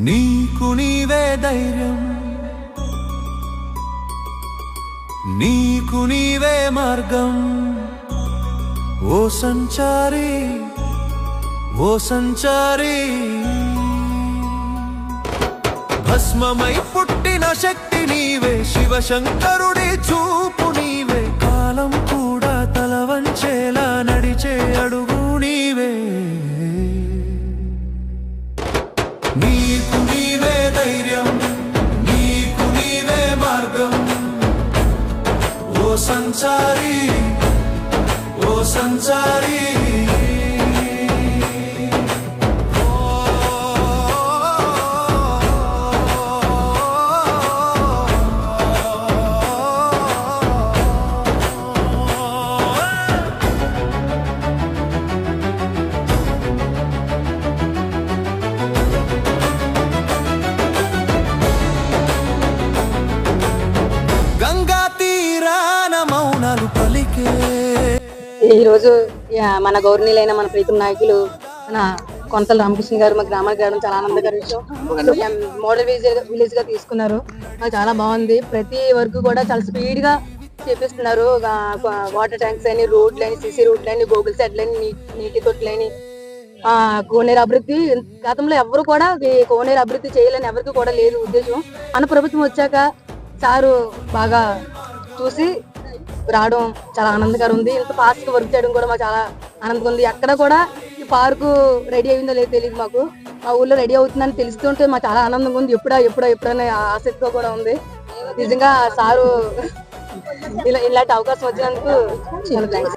నీకు నీవే ధైర్యం, నీకు నీవే మార్గం. ఓ సంచారి, ఓ సంచారి, భస్మమై పుట్టిన శక్తి నీవే, శివశంకరుడి చూపు నీవే, కాలం కూడా తల వంచేలా నడిచే అడుగు నీవే. నీకు నీవే ధైర్యం, నీకు నీవే మార్గం. ఓ సంచారి, ఓ సంచారి, గంగా తీరాన మౌనాలు పలికే. ఈరోజు మన గౌరవనీయులైన మన ప్రీతం నాయకులు మన కొంతల రామకృష్ణ గారు మా గ్రామానికి రావడం చాలా ఆనందకర విషయం. మోడల్ విలేజ్ గా తీసుకున్నారు, నాకు చాలా బాగుంది. ప్రతి వర్క్ కూడా చాలా స్పీడ్ గా చేపిస్తున్నారు. వాటర్ ట్యాంక్స్ అని, రోడ్లు అని, సిసి రోడ్లు అని, గోగుల్ సెట్లు అని, నీటి తొట్లు అని, కోనేరు అభివృద్ధి గతంలో ఎవరు కూడా కోనేరు అభివృద్ధి చేయాలని ఎవరికి కూడా లేదు ఉద్దేశం. మన ప్రభుత్వం వచ్చాక సారు బాగా చూసి రావడం చాలా ఆనందకరం ఉంది. ఇంత ఫాస్ట్ గా వర్క్ చేయడం కూడా మాకు చాలా ఆనందంగా ఉంది. ఎక్కడ కూడా ఈ పార్కు రెడీ అయిందో లేదో తెలియదు మాకు. మా ఊళ్ళో రెడీ అవుతుందని తెలుస్తుంటే మాకు చాలా ఆనందంగా ఉంది. ఎప్పుడైనా ఆసక్తిగా కూడా ఉంది. నిజంగా సారు ఇలాంటి అవకాశం వచ్చినందుకు చాలా థ్యాంక్స్.